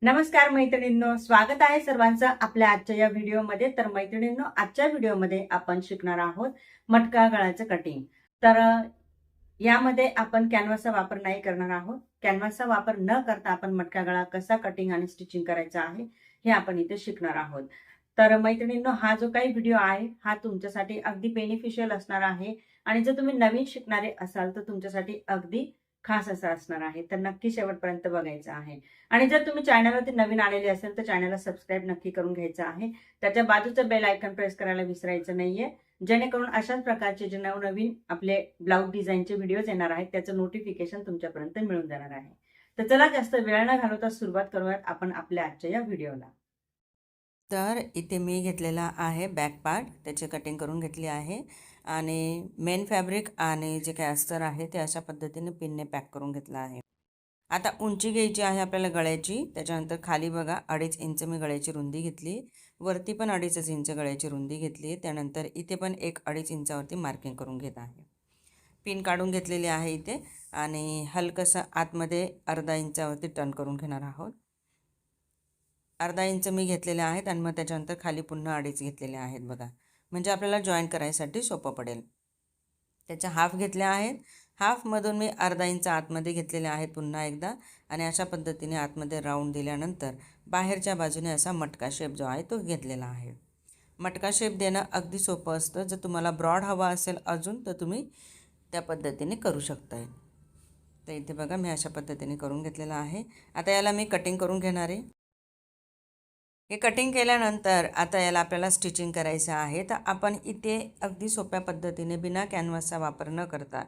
नमस्कार मैत्रिणींनो, स्वागत आहे सर्वांचं आपल्या आजच्या या व्हिडिओमध्ये. तर मैत्रिणींनो, आजच्या व्हिडिओमध्ये आपण शिकणार आहोत मटका गळाचं कटिंग. तर यामध्ये आपण कॅनव्हासचा वापर नाही करणार आहोत. कॅनव्हासचा वापर न करता आपण मटका गळा कसा कटिंग आणि स्टिचिंग करायचा आहे हे आपण इथे शिकणार आहोत. तर मैत्रिणींनो, हा जो काही व्हिडिओ आहे हा तुमच्यासाठी अगदी बेनिफिशियल असणार आहे आणि जर तुम्ही नवीन शिकणारे असाल तर तुमच्यासाठी अगदी खास असा असणार आहे. तर नक्की शेवटपर्यंत बघायचं आहे. आणि जर तुम्ही चॅनलवरती नवीन आलेले असेल तर चॅनलला सबस्क्राईब नक्की करून घ्यायचं आहे. त्याच्या बाजूचं बेल आयकॉन प्रेस करायला विसरायचं नाहीये, जेणेकरून अशाच प्रकारचे जे नवनवीन आपले ब्लाउज डिझाईनचे व्हिडिओज येणार आहेत त्याचं नोटिफिकेशन तुमच्यापर्यंत मिळून जाणार आहे. तर चला जास्त वेळ न घालवता सुरुवात करूयात आपण आपल्या आजच्या या व्हिडिओला. तर इथे मी घेतलेला आहे बॅक पार्ट, त्याची कटिंग करून घेतली आहे आणि मेन फॅब्रिक आणि जे काही अस्तर आहे ते अशा पद्धतीने पिनने पॅक करून घेतलं आहे. आता उंची घ्यायची आहे आपल्याला गळ्याची. त्याच्यानंतर खाली बघा 2.5 इंच मी गळ्याची रुंदी घेतली, वरती पण 2.5 इंच गळ्याची रुंदी घेतली. त्यानंतर इथे पण 1-2.5 इंचावरती मार्किंग करून घेत आहे. पिन काढून घेतलेली आहे इथे आणि हलकंसं आतमध्ये अर्धा इंचावरती टर्न करून घेणार आहोत. अर्धा इंच मी घेतलेले आहेत आणि मग त्याच्यानंतर खाली पुन्हा 2.5 घेतलेले आहेत बघा, म्हणजे आपल्याला जॉईन करायसाठी सोपं पडेल. त्याच्या हाफ घेतल्या आहेत. हाफमधून मी अर्धा इंच आतमध्ये घेतलेले आहेत पुन्हा एकदा आणि अशा पद्धतीने आतमध्ये राऊंड दिल्यानंतर बाहेरच्या बाजूने असा मटका शेप जो आहे तो घेतलेला आहे. मटका शेप देणं अगदी सोपं असतं. जर तुम्हाला ब्रॉड हवा असेल अजून तर तुम्ही त्या पद्धतीने करू शकताय. तर इथे बघा मी अशा पद्धतीने करून घेतलेलं आहे. आता याला मी कटिंग करून घेणार आहे. हे कटिंग केल्यानंतर आता याला आपल्याला स्टिचिंग करायचं आहे. तर आपण इथे अगदी सोप्या पद्धतीने बिना कॅनव्हासचा वापर न करता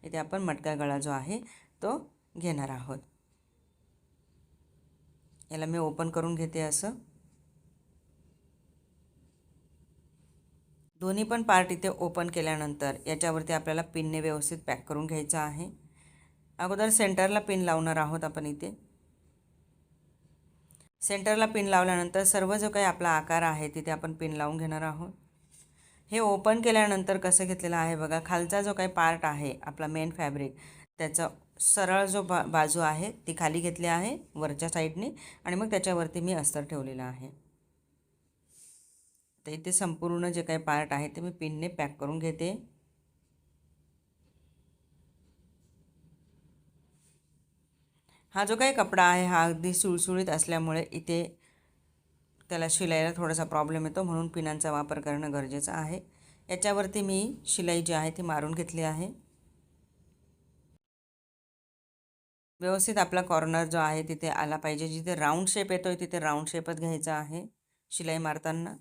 इथे आपण मटका गळा जो आहे तो घेणार आहोत. याला मी ओपन करून घेते. असं दोन्ही पण पार्ट इथे ओपन केल्यानंतर याच्यावरती आपल्याला पिनने व्यवस्थित पॅक करून घ्यायचं आहे. अगोदर सेंटरला पिन लावणार आहोत आपण इथे. सेंटरला पिन लावल्यानंतर सर्व जो काही आपला आकार आहे तिथे आपण पिन लावून घेणार आहोत. हे ओपन केल्यानंतर कसं घेतलेलं आहे बघा, खालचा जो काही पार्ट आहे आपला मेन फॅब्रिक त्याचा सरळ जो बाजू आहे ती खाली घेतली आहे वरच्या साईडने आणि मग त्याच्यावरती मी अस्तर ठेवलेला आहे. तर इथे संपूर्ण जे काही पार्ट आहे ते मी पिनने पॅक करून घेते. हा जो काही कपडा आहे हा अगदी सुळसुळीत असल्यामुळे इथे त्याला शिलाईला थोडासा प्रॉब्लेम येतो, म्हणून पिनांचा वापर करणं गरजेचं आहे. याच्यावरती मी शिलाई जी आहे ती मारून घेतली आहे. व्यवस्थित आपला कॉर्नर जो आहे तिथे आला पाहिजे. जिथे राऊंड शेप येतोय तिथे राऊंड शेपच घ्यायचा आहे शिलाई मारताना.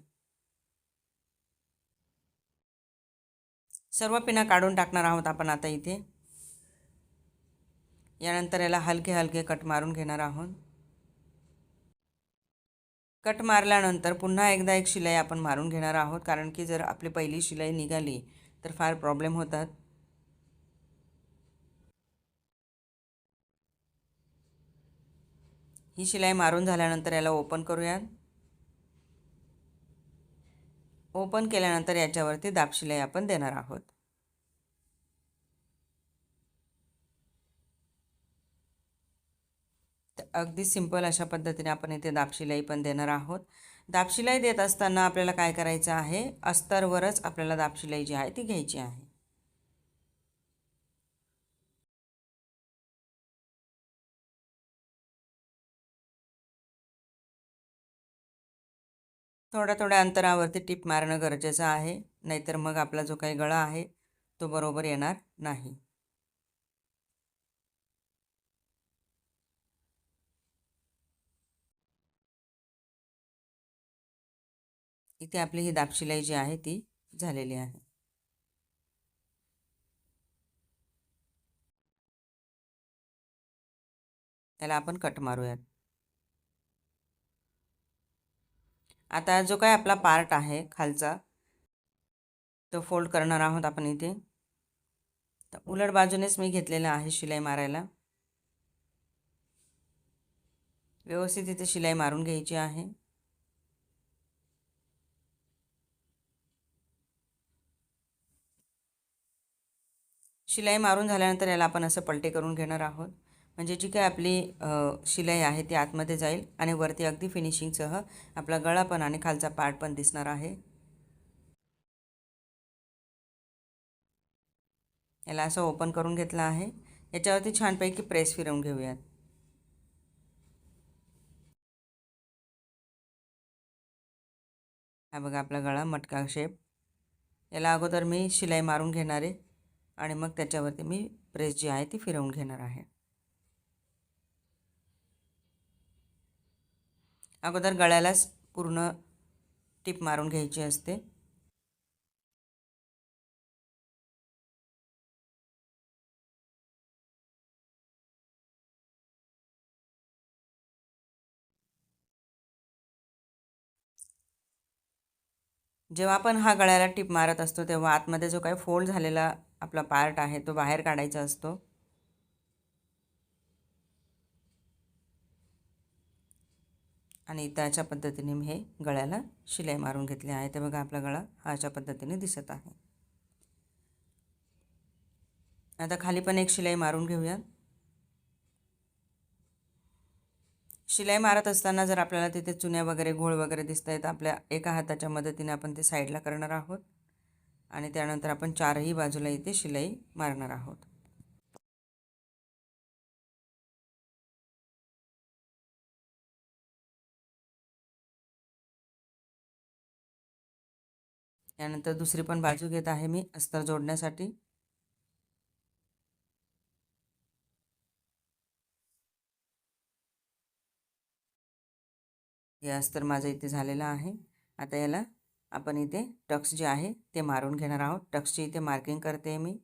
सर्व पिना काढून टाकणार आहोत आपण आता इथे. यानंतर याला हलके हलके कट मारून घेणार आहोत. कट मारल्यानंतर पुन्हा एकदा एक शिलाई आपण मारून घेणार आहोत, कारण की जर आपली पहिली शिलाई निघाली तर फार प्रॉब्लेम होतात. ही शिलाई मारून झाल्यानंतर याला ओपन करूयात. ओपन केल्यानंतर याच्यावरती दाब शिलाई आपण देणार आहोत. तर अगदी सिंपल अशा पद्धतीने आपण इथे दाब शिलाई पण देणार आहोत. दाब शिलाई देत असताना आपल्याला काय करायचं आहे, अस्तरवरच आपल्याला दाब शिलाई जी आहे ती घ्यायची आहे. थोड्या थोड्या अंतरावरती टिप मारणं गरजेचं आहे, नाहीतर मग आपला जो काही गळा आहे तो बरोबर येणार नाही. इथे आपली ही दाब शिलाई जी आहे ती झालेली आहे. त्याला आपण कट मारूयात. आता जो काही आपला पार्ट आहे खालचा तो फोल्ड करणार आहोत आपण इथे. तर उलट बाजूनेच मी घेतलेला आहे शिलाई मारायला. व्यवस्थित इथे शिलाई मारून घ्यायची आहे. शिलाई मारून झाल्यानंतर याला आपण असं पलटे करून घेणार आहोत. म्हणजे जी काय आपली शिलाई आहे ती आतमध्ये जाईल आणि वरती अगदी फिनिशिंगसह आपला गळा पण आणि खालचा पार्ट पण दिसणार आहे. याला असं ओपन करून घेतलं आहे. याच्यावरती छानपैकी प्रेस फिरवून घेऊयात. हा बघा आपला गळा मटका शेप. याला अगोदर मी शिलाई मारून घेणार आहे आणि मग त्याच्यावरती मी प्रेस जी आहे ती फिरवून घेणार आहे. अगोदर गळ्यालाच पूर्ण टिप मारून घ्यायची असते. जेव्हा आपण हा गळ्याला टिप मारत असतो तेव्हा आतमध्ये जो काही फोल्ड झालेला आपला पार्ट आहे तो बाहेर काढायचा असतो. आणि इथं अशा पद्धतीने मी हे गळ्याला शिलाई मारून घेतली आहे. ते बघा आपला गळा हा अशा पद्धतीने दिसत आहे. आता खाली पण एक शिलाई मारून घेऊया. शिलाई मारत असताना जर आपल्याला तिथे चुन्या वगैरे घोळ वगैरे दिसत आहेत, आपल्या एका हाताच्या मदतीने आपण ते साईडला करणार आहोत आणि त्यानंतर आपण चारही बाजूला इथे शिलाई मारणार आहोत. यानंतर दुसरी पण बाजू घेत आहे मी अस्तर जोडण्यासाठी. हे अस्तर माझं इथे झालेलं आहे. आता याला आपण इथे टक्स जे आहे ते मारून घेणार आहोत. टक्सची इथे मार्किंग करते मी.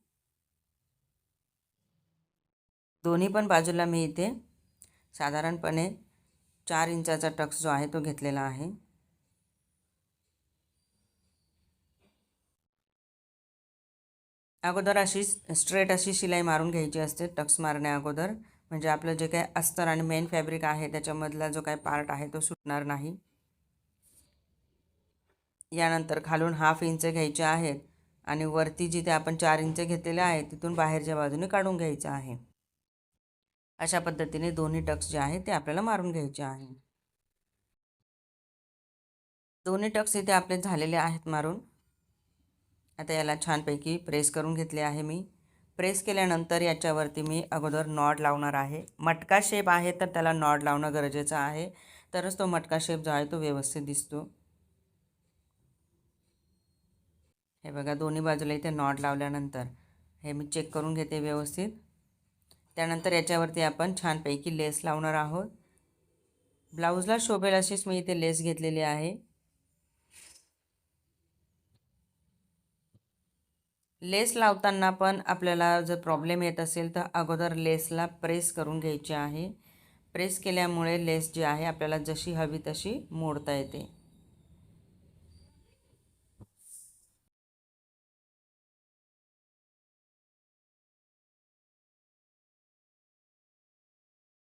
दोन्ही पण बाजूला मी इथे साधारणपणे 4 इंचाचा टक्स जो आहे तो घेतलेला आहे. अगोदर अशी स्ट्रेट अशी शिलाई मारून घ्यायची असते टक्स मारण्या अगोदर, म्हणजे आपलं जे काय अस्तर आणि मेन फॅब्रिक आहे त्याच्यामधला जो काय पार्ट आहे तो सुटणार नाही. यानंतर खालून 1/2 इंच घ्यायचे आहेत आणि वरती जिथे आपण 4 इंच घेतलेले आहे तिथून बाहेरच्या बाजूने काढून घ्यायचं आहे. अशा पद्धतीने दोन्ही टक्स जे आहे ते आपल्याला मारून घ्यायचे आहे. दोन्ही टक्स इथे आपले झालेले आहेत मारून. आता याला छानपैकी प्रेस करून घेतले आहे मी. प्रेस केल्यानंतर याच्यावरती मी अगोदर नॉट लावणार आहे. मटका शेप आहे तर त्याला नॉट लावणं गरजेचं आहे, तरच तो मटका शेप जो आहे तो व्यवस्थित दिसतो. हे बघा दोन्ही बाजूला इथे नॉट लावल्यानंतर हे मी चेक करून घेते व्यवस्थित. त्यानंतर याच्यावरती आपण छानपैकी लेस लावणार आहोत. ब्लाऊजला शोभेल अशीच मी इथे लेस घेतलेली आहे. लेस लावताना पण आपल्याला जर प्रॉब्लेम येत असेल तर अगोदर लेसला प्रेस करून घ्यायची आहे. प्रेस केल्यामुळे लेस जी आहे आपल्याला जशी हवी तशी मोडता येते.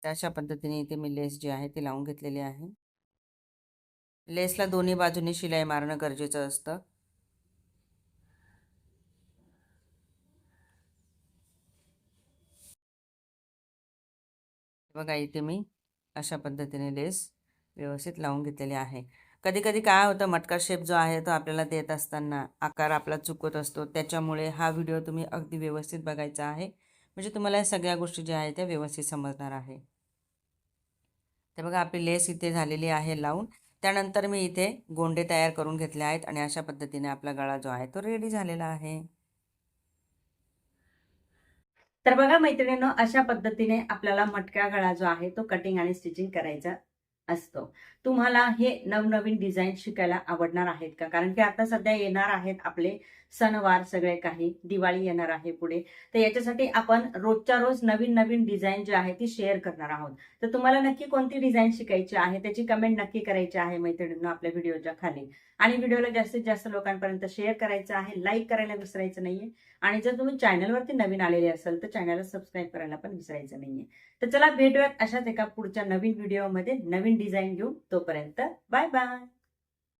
अशा पद्धतीने इथे मी लेस जी आहे ती लावून घेतलेली आहे. लेसला दोन्ही बाजूनी शिलाई मारणं गरजेचं असतं. बघा इथे मी अशा पद्धतीने लेस व्यवस्थित लावून घेतलेली आहे. कधी कधी काय होतं, मटका शेप जो आहे तो आपल्याला देत असताना आकार आपला चुकत असतो. त्याच्यामुळे हा व्हिडिओ तुम्ही अगदी व्यवस्थित बघायचा आहे, म्हणजे तुम्हाला या सगळ्या गोष्टी ज्या आहेत त्या व्यवस्थित समजणार आहे. ते बघा आपली लेस इथे झालेली आहे लावून. त्यानंतर मी इथे गोंडे तयार करून घेतले आहेत आणि अशा पद्धतीने आपला गळा जो आहे तो रेडी झालेला आहे. तर बघा मैत्रिणींनो, अशा पद्धतीने आपल्याला मटका गळा जो आहे तो कटिंग आणि स्टिचिंग करायचा असतो. तुम्हाला हे नवनवीन डिझाईन शिकायला आवडणार आहेत का? कारण की आता सध्या येणार आहेत आपले सणवार सगळे काही, दिवाळी येणार आहे पुढे. तर याच्यासाठी आपण रोजच्या रोज नवीन नवीन डिझाईन जी आहे ती शेअर करणार आहोत. तर तुम्हाला नक्की कोणती डिझाईन शिकायची आहे त्याची कमेंट नक्की करायची आहे मैत्रिणींनो आपल्या व्हिडिओच्या खाली. आणि व्हिडिओला जास्तीत जास्त लोकांपर्यंत शेअर करायचं आहे, लाईक करायला विसरायचं नाहीये. आणि जर तुम्ही चॅनलवरती नवीन आलेले असाल तर चॅनलला सबस्क्राईब करायला पण विसरायचं नाहीये. तर चला भेटूयात अशाच एका पुढच्या नवीन व्हिडिओमध्ये नवीन डिझाईन घेऊन. तोपर्यंत बाय बाय.